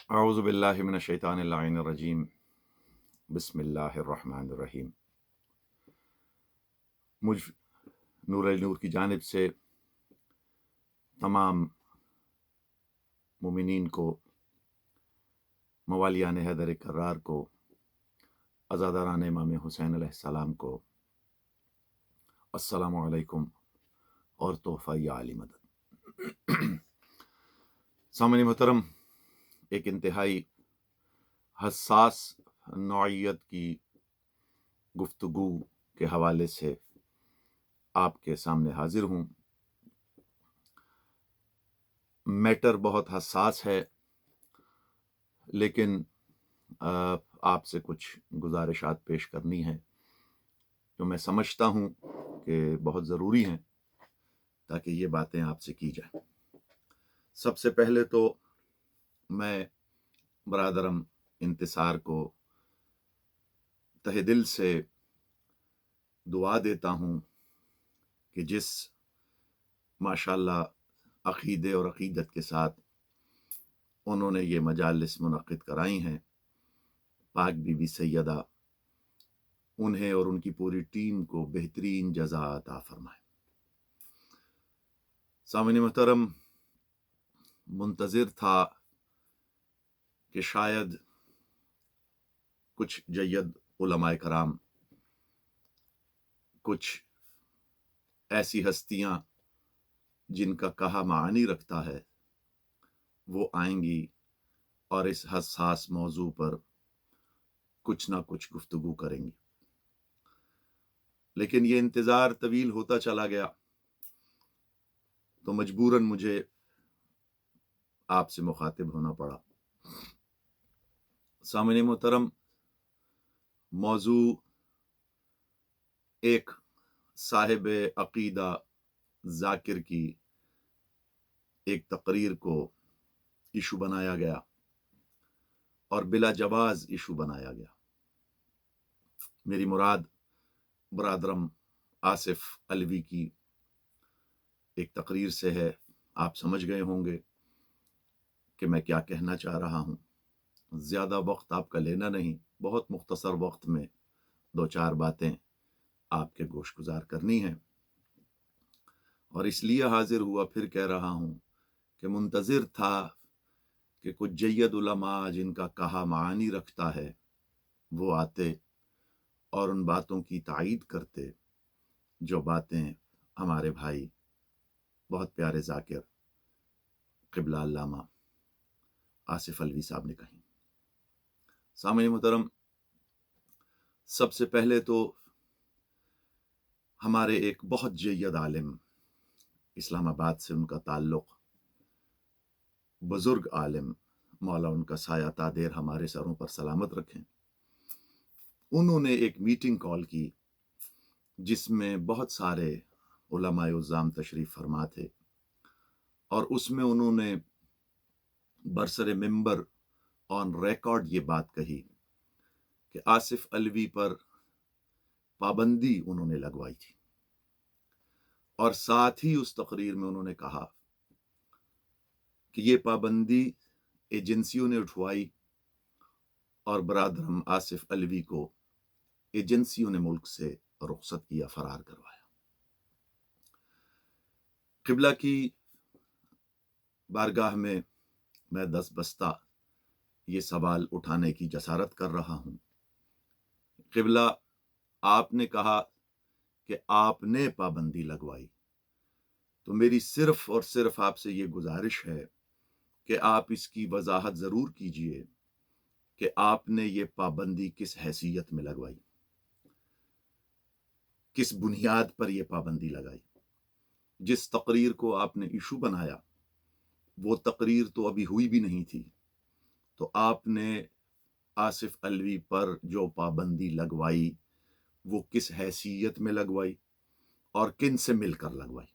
اعوذ باللہ من الشیطان اللعین الرجیم بسم اللہ الرحمن الرحیم۔ مجھ نور النور کی جانب سے تمام مومنین کو، موالیان حیدر کرار کو، عزاداران امام حسین علیہ السلام کو السلام علیکم اور تحفہ عالی مدد۔ سامعین محترم، ایک انتہائی حساس نوعیت کی گفتگو کے حوالے سے آپ کے سامنے حاضر ہوں۔ میٹر بہت حساس ہے، لیکن آپ سے کچھ گزارشات پیش کرنی ہے جو میں سمجھتا ہوں کہ بہت ضروری ہیں تاکہ یہ باتیں آپ سے کی جائیں۔ سب سے پہلے تو میں برادرم انتصار کو تہہ دل سے دعا دیتا ہوں کہ جس ماشاءاللہ عقیدے اور عقیدت کے ساتھ انہوں نے یہ مجالس منعقد کرائی ہیں، پاک بی بی سیدہ انہیں اور ان کی پوری ٹیم کو بہترین جزا عطا فرمائے۔ سامعین محترم، منتظر تھا کہ شاید کچھ جید علماء کرام، کچھ ایسی ہستیاں جن کا کہا معانی رکھتا ہے، وہ آئیں گی اور اس حساس موضوع پر کچھ نہ کچھ گفتگو کریں گی، لیکن یہ انتظار طویل ہوتا چلا گیا تو مجبوراً مجھے آپ سے مخاطب ہونا پڑا۔ سامعین محترم، موضوع ایک صاحب عقیدہ ذاکر کی ایک تقریر کو ایشو بنایا گیا اور بلا جواز ایشو بنایا گیا۔ میری مراد برادرم آصف علوی کی ایک تقریر سے ہے۔ آپ سمجھ گئے ہوں گے کہ میں کیا کہنا چاہ رہا ہوں۔ زیادہ وقت آپ کا لینا نہیں، بہت مختصر وقت میں دو چار باتیں آپ کے گوش گزار کرنی ہیں، اور اس لیے حاضر ہوا، پھر کہہ رہا ہوں کہ منتظر تھا کہ کچھ جید علماء جن کا کہا معانی رکھتا ہے وہ آتے اور ان باتوں کی تائید کرتے جو باتیں ہمارے بھائی بہت پیارے ذاکر قبلہ علامہ آصف علوی صاحب نے کہیں۔ سامعین محترم، سب سے پہلے تو ہمارے ایک بہت جید عالم، اسلام آباد سے ان کا تعلق، بزرگ عالم، مولا ان کا سایہ تا دیر ہمارے سروں پر سلامت رکھیں، انہوں نے ایک میٹنگ کال کی جس میں بہت سارے علماء عظام تشریف فرما تھے، اور اس میں انہوں نے برسر ممبر آن ریکارڈ یہ بات کہی کہ آصف علوی پر پابندی انہوں نے لگوائی تھی، اور ساتھ ہی اس تقریر میں انہوں نے کہا کہ یہ پابندی ایجنسیوں نے اٹھوائی اور برادرم آصف علوی کو ایجنسیوں نے ملک سے رخصت کیا، فرار کروایا۔ قبلہ کی بارگاہ میں میں دست بستہ یہ سوال اٹھانے کی جسارت کر رہا ہوں۔ قبلہ، آپ نے کہا کہ آپ نے پابندی لگوائی، تو میری صرف اور صرف آپ سے یہ گزارش ہے کہ آپ اس کی وضاحت ضرور کیجئے کہ آپ نے یہ پابندی کس حیثیت میں لگوائی، کس بنیاد پر یہ پابندی لگائی۔ جس تقریر کو آپ نے ایشو بنایا وہ تقریر تو ابھی ہوئی بھی نہیں تھی، تو آپ نے آصف علوی پر جو پابندی لگوائی وہ کس حیثیت میں لگوائی اور کن سے مل کر لگوائی؟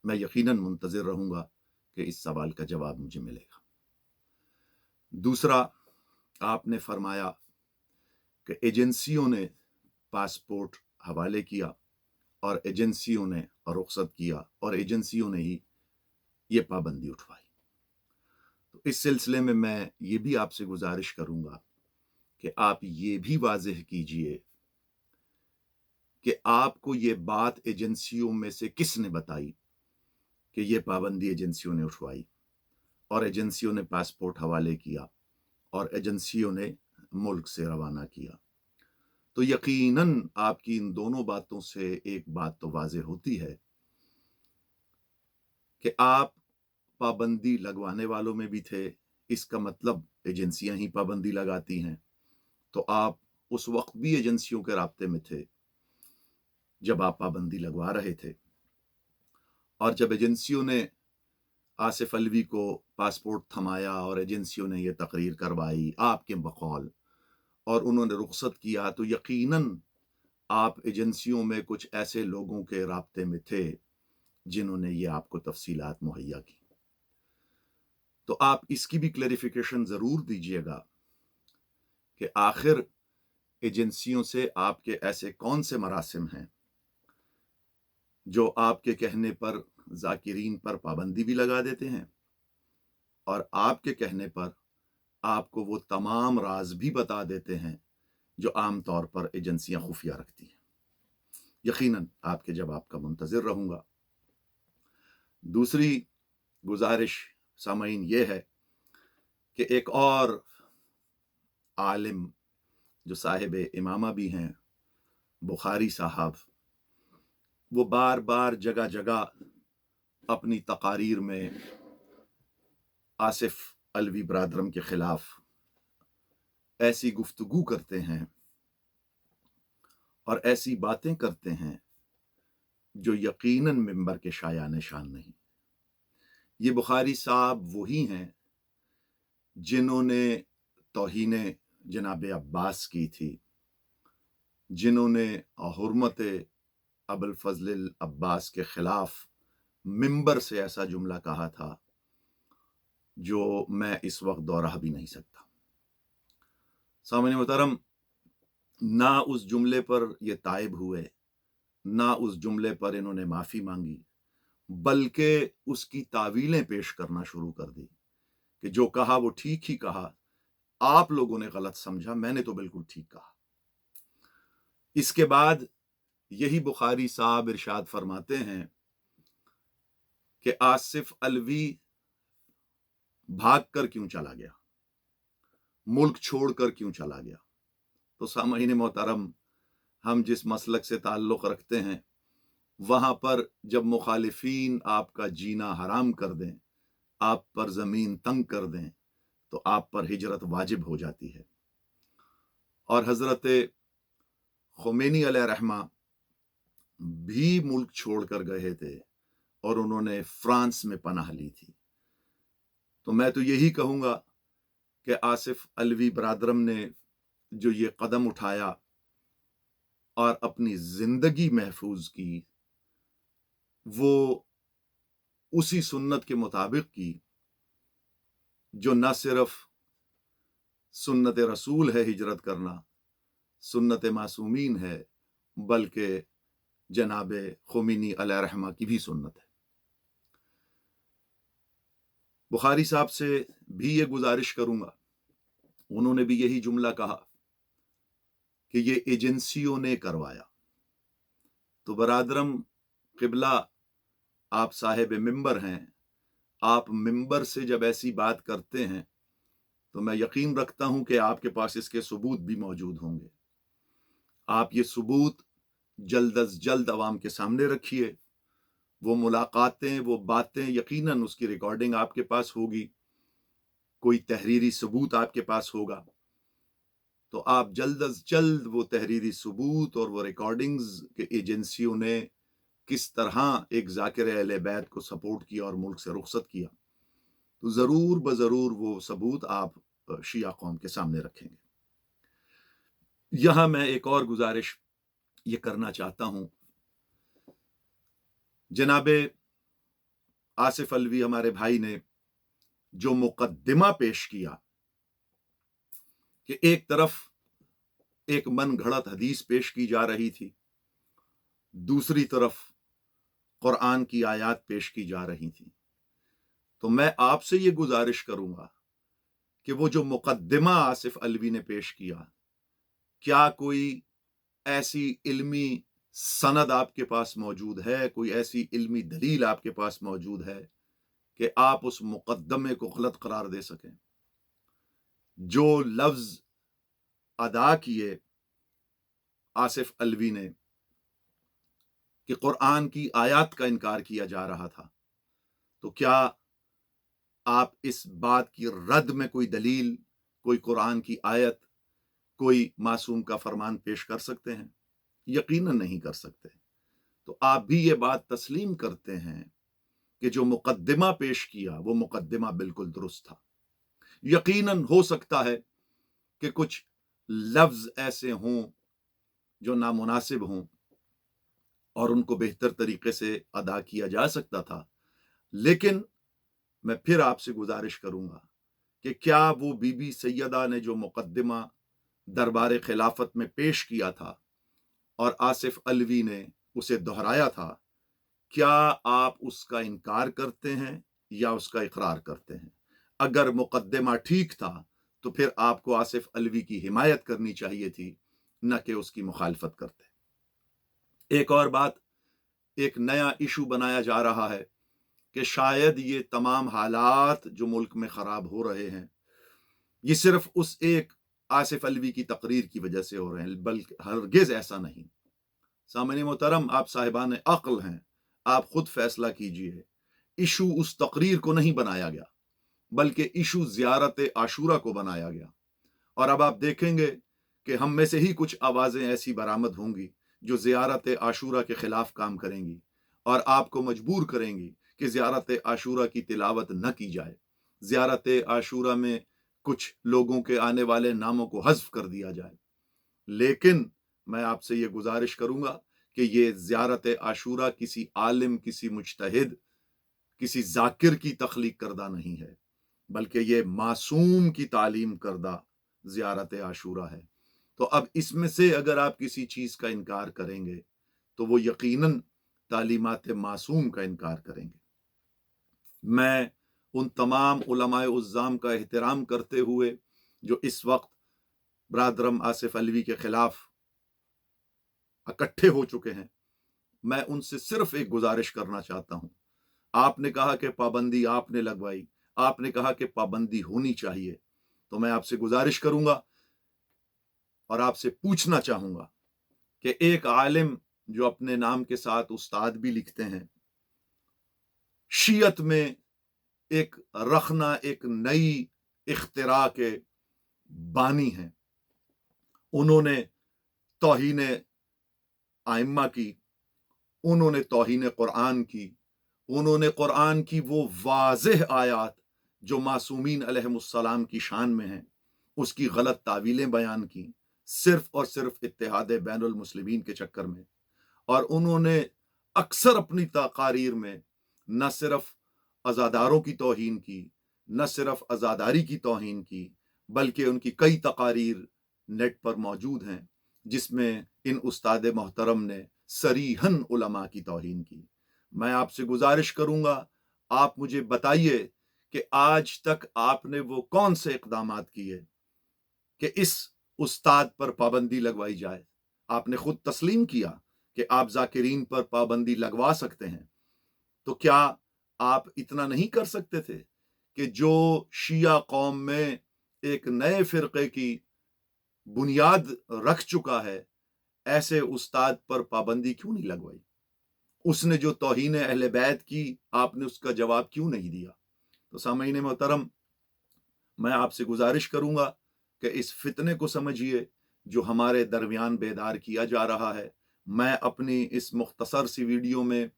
میں یقیناً منتظر رہوں گا کہ اس سوال کا جواب مجھے ملے گا۔ دوسرا، آپ نے فرمایا کہ ایجنسیوں نے پاسپورٹ حوالے کیا اور ایجنسیوں نے رخصت کیا اور ایجنسیوں نے ہی یہ پابندی اٹھوائی۔ تو इस सिलसिले में मैं ये भी आपसे गुजारिश करूंगा कि आप ये भी वाज़ेह कीजिए कि आपको ये बात एजेंसियों में से किसने बताई कि ये पाबंदी एजेंसियों ने उठवाई, और एजेंसियों ने पासपोर्ट हवाले किया और एजेंसियों ने मुल्क से रवाना किया। तो यकीनन आपकी इन दोनों बातों से एक बात तो वाज़ेह होती है कि आप पाबंदी लगवाने वालों में भी थे। इसका मतलब एजेंसियां ही पाबंदी लगाती हैं, तो आप उस वक्त भी एजेंसियों के राब्ते में थे जब आप पाबंदी लगवा रहे थे। और जब एजेंसियों ने आसिफ अलवी को पासपोर्ट थमाया और एजेंसियों ने यह तकरीर करवाई आपके बकौल और उन्होंने रुखसत किया, तो यकीनन आप एजेंसियों में कुछ ऐसे लोगों के राब्ते में थे जिन्होंने ये आपको तफसीलात मुहैया की। तो आप इसकी भी क्लैरिफिकेशन ज़रूर दीजिएगा कि आखिर एजेंसियों से आपके ऐसे कौन से मरासिम हैं जो आपके कहने पर जाकिरीन पर पाबंदी भी लगा देते हैं और आपके कहने पर आपको वो तमाम राज भी बता देते हैं जो आम तौर पर एजेंसियां खुफिया रखती हैं। यकीनन आपके जवाब का मुंतज़िर रहूंगा। दूसरी गुजारिश सामईन ये है कि एक और आलिम जो साहिब इमामा भी हैं, बुखारी साहब, वो बार बार जगह जगह अपनी तकारीर में आसिफ अलवी बरादरम के खिलाफ ऐसी गुफ्तगू करते हैं और ऐसी बातें करते हैं जो यकीनन मिंबर के शायान शान नहीं। ये बुखारी साहब वही हैं जिन्होंने तौहीन जनाब अब्बास की थी, जिन्होंने हुर्मत अबुल फजल अब्बास के खिलाफ मिंबर से ऐसा जुमला कहा था जो मैं इस वक्त दोहरा भी नहीं सकता। सामने मोहतरम, ना उस जुमले पर ये ताइब हुए, ना उस जुमले पर इन्होंने माफ़ी मांगी, बल्कि उसकी तावीलें पेश करना शुरू कर दी कि जो कहा वो ठीक ही कहा, आप लोगों ने गलत समझा, मैंने तो बिल्कुल ठीक कहा। इसके बाद यही बुखारी साहब इरशाद फरमाते हैं कि आसिफ अलवी भाग कर क्यों चला गया, मुल्क छोड़कर क्यों चला गया। तो सामईन मोहतरम, हम जिस मसलक से ताल्लुक़ रखते हैं वहां पर जब मुखालिफीन आपका जीना हराम कर दें, आप पर ज़मीन तंग कर दें, तो आप पर हिजरत वाजिब हो जाती है। और हज़रत खुमैनी अलैहिर्रहमा भी मुल्क छोड़कर गए थे और उन्होंने फ्रांस में पनाह ली थी। तो मैं तो यही कहूँगा कि आसिफ अलवी बरादरम ने जो ये कदम उठाया और अपनी ज़िंदगी महफूज की, वो उसी सुन्नत के मुताबिक की जो न सिर्फ सुन्नत रसूल है हिजरत करना, सुन्नत मासूमीन है, बल्कि जनाब खुमैनी अलैहिर्रहमा की भी सुन्नत है। बुखारी साहब से भी ये गुजारिश करूंगा, उन्होंने भी यही जुमला कहा कि ये एजेंसियों ने करवाया। तो बरादरम क़िबला, आप साहिब मिंबर हैं, आप मिंबर से जब ऐसी बात करते हैं तो मैं यकीन रखता हूं कि आपके पास इसके सबूत भी मौजूद होंगे। आप ये सबूत जल्द अज जल्द अवाम के सामने रखिए। वो मुलाकातें, वो बातें, यकीनन उसकी रिकॉर्डिंग आपके पास होगी, कोई तहरीरी सबूत आपके पास होगा। तो आप जल्द अज जल्द वो तहरीरी सबूत और वो रिकॉर्डिंग्स के एजेंसियों ने किस तरह एक ज़ाकिर अहले बैत को सपोर्ट किया और मुल्क से रुखसत किया, तो ज़रूर बज़रूर वो सबूत आप शिया कौम के सामने रखेंगे। यहां मैं एक और गुजारिश ये करना चाहता हूं। जनाबे आसिफ अलवी हमारे भाई ने जो मुकद्दिमा पेश किया कि एक तरफ एक मन घड़त हदीस पेश की जा रही थी, दूसरी तरफ कुरान की आयत पेश की जा रही थी, तो मैं आपसे ये गुजारिश करूंगा کہ वो जो मुकद्दमा आसिफ अलवी ने पेश किया, क्या कोई ऐसी इल्मी सनद आपके पास मौजूद है, कोई ऐसी इल्मी दलील आपके पास मौजूद है कि आप उस मुकद्दमे को गलत करार दे सकें? जो लफ्ज अदा किए आसिफ अलवी ने कि कुरान की आयत का इनकार किया जा रहा था, तो क्या आप इस बात की रद्द में कोई दलील, कोई कुरान की आयत, कोई मासूम का फरमान पेश कर सकते हैं? यकीनन नहीं कर सकते। तो आप भी ये बात तस्लीम करते हैं कि जो मुकद्दमा पेश किया वो मुकद्दमा बिल्कुल दुरुस्त था। यकीनन हो सकता है कि कुछ लफ्ज ऐसे हों जो नामुनासिब हों और उनको बेहतर तरीके से अदा किया जा सकता था, लेकिन मैं फिर आपसे गुजारिश करूंगा कि क्या वो बीबी सैयदा ने जो मुकद्दमा दरबार खिलाफत में पेश किया था और आसिफ अलवी ने उसे दोहराया था, क्या आप उसका इनकार करते हैं या उसका इकरार करते हैं? अगर मुकद्दमा ठीक था तो फिर आपको आसिफ अलवी की हिमायत करनी चाहिए थी, न कि उसकी मुखालफत करते। एक और बात, एक नया इशू बनाया जा रहा है कि शायद ये तमाम हालात जो मुल्क में खराब हो रहे हैं ये सिर्फ उस एक आसिफ अलवी की तकरीर की वजह से हो रहे हैं, बल्कि हरगिज ऐसा नहीं। सामने मोहतरम, आप साहिबान अक्ल हैं, आप खुद फैसला कीजिए। इशू उस तकरीर को नहीं बनाया गया, बल्कि इशू ज़ियारत आशूरा को बनाया गया। और अब आप देखेंगे कि हम में से ही कुछ आवाज़ें ऐसी बरामद होंगी जो ज़ियारत आशूरा के खिलाफ काम करेंगी और आपको मजबूर करेंगी कि ज़ियारत आशूरा की तिलावत न की जाए। ज़ियारत आशूरा में कुछ लोगों के आने वाले नामों को हज़्फ कर दिया जाए। लेकिन मैं आपसे ये गुजारिश करूंगा कि ये ज़ियारत आशूरा किसी आलिम, किसी मुज्तहिद, किसी जाकिर की तख्लीक करदा नहीं है, बल्कि ये मासूम की तालीम करदा ज़ियारत आशूरा है। तो अब इसमें से अगर आप किसी चीज़ का इनकार करेंगे तो वो यकीनन तालीमात मासूम का इनकार करेंगे। मैं उन तमाम उलमाए उज़्ज़ाम का एहतराम करते हुए जो इस वक्त ब्रादरम आसिफ अलवी के खिलाफ इकट्ठे हो चुके हैं, मैं उनसे सिर्फ एक गुजारिश करना चाहता हूं। आपने कहा कि पाबंदी आपने लगवाई, आपने कहा कि पाबंदी होनी चाहिए, तो मैं आपसे गुजारिश करूंगा और आपसे पूछना चाहूंगा कि एक आलिम जो अपने नाम के साथ उस्ताद भी लिखते हैं, शियत में एक रखना, एक नई इख्तिरा के बानी हैं, उन्होंने तौहीन आइम्मा की, उन्होंने तौहीन कुरान की, उन्होंने कुरान की वो वाज़ेह आयात जो मासूमीन अलैहिमुस्सलाम की शान में हैं उसकी गलत तावीलें बयान की, सिर्फ और सिर्फ इत्तेहाद बैनुल मुस्लिमीन के चक्कर में। और उन्होंने अक्सर अपनी तकारीर में न सिर्फ अज़ादारों की तौहीन की, न सिर्फ अज़ादारी की तौहीन की, बल्कि उनकी कई तकारीर नेट पर मौजूद हैं जिसमें इन उस्ताद मोहतरम ने सरीहन उलमा की तौहीन की। मैं आपसे गुजारिश करूंगा, आप मुझे बताइए कि आज तक आपने वो कौन से इक़दामात किए कि इस उस्ताद पर पाबंदी लगवाई जाए। आपने खुद तस्लीम किया कि आप जाकिरीन पर पाबंदी लगवा सकते हैं, तो क्या आप इतना नहीं कर सकते थे कि जो शिया कौम में एक नए फ़िरक़े की बुनियाद रख चुका है, ऐसे उस्ताद पर पाबंदी क्यों नहीं लगवाई? उसने जो तौहीन अहले बैत की, आपने उसका जवाब क्यों नहीं दिया? तो सामईन मोहतरम, मैं आपसे गुजारिश करूंगा कि इस फितने को समझिए जो हमारे दरमियान बेदार किया जा रहा है। मैं अपनी इस मुख्तसर सी वीडियो में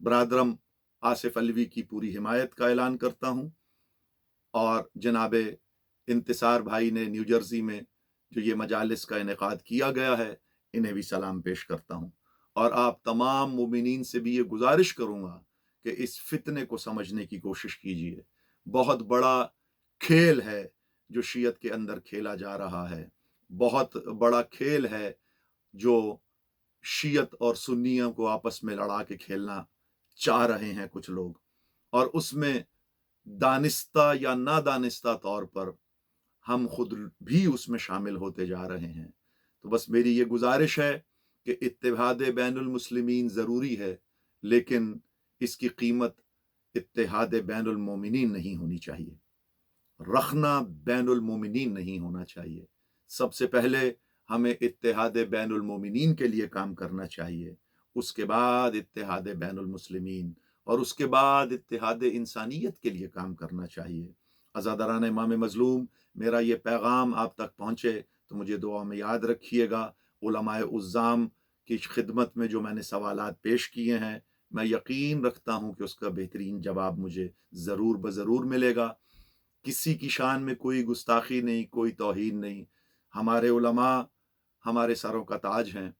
ब्रादरम आसिफ अलवी की पूरी हिमायत का ऐलान करता हूँ और जनाब इंतिसार भाई ने न्यू जर्सी में जो ये मजालिस का इनेकाद किया गया है, इन्हें भी सलाम पेश करता हूँ। और आप तमाम मुमिनीन से भी ये गुजारिश करूँगा कि इस फितने को समझने की कोशिश कीजिए। बहुत बड़ा खेल है जो शियत के अंदर खेला जा रहा है, बहुत बड़ा खेल है जो शियत और सुन्नियों को आपस में लड़ा के खेलना चाह रहे हैं कुछ लोग, और उसमें دانستہ یا نادانستہ طور پر ہم خود بھی اس میں شامل ہوتے جا رہے ہیں۔ تو بس میری یہ گزارش ہے کہ اتحاد بین المسلمین ضروری ہے، لیکن اس کی قیمت اتحاد بین المومنین نہیں ہونی چاہیے، رخنا بین المومنین نہیں ہونا چاہیے۔ سب سے پہلے ہمیں اتحاد بین المومنین کے لیے کام کرنا چاہیے، اس کے بعد اتحاد بین المسلمین، اور اس کے بعد اتحاد انسانیت کے لیے کام کرنا چاہیے۔ عزاداران امام مظلوم، میرا یہ پیغام آپ تک پہنچے تو مجھے دعا میں یاد رکھیے گا۔ علماء عظام کی خدمت میں جو میں نے سوالات پیش کیے ہیں، میں یقین رکھتا ہوں کہ اس کا بہترین جواب مجھے ضرور بضرور ملے گا۔ کسی کی شان میں کوئی گستاخی نہیں، کوئی توہین نہیں۔ ہمارے علماء ہمارے سروں کا تاج ہیں،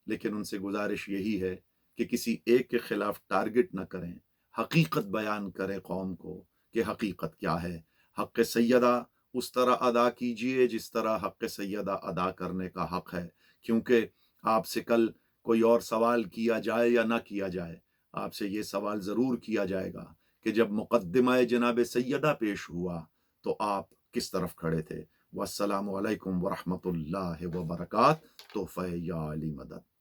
لیکن ان سے گزارش یہی ہے کہ کسی ایک کے خلاف ٹارگٹ نہ کریں، حقیقت بیان کریں قوم کو کہ حقیقت کیا ہے۔ حق سیدہ اس طرح ادا کیجئے جس طرح حق سیدہ ادا کرنے کا حق ہے، کیونکہ آپ سے کل کوئی اور سوال کیا جائے یا نہ کیا جائے، آپ سے یہ سوال ضرور کیا جائے گا کہ جب مقدمہ جناب سیدہ پیش ہوا تو آپ کس طرف کھڑے تھے۔ والسلام علیکم ورحمۃ اللہ وبرکاتہ۔ تحفہ یا علی مدد۔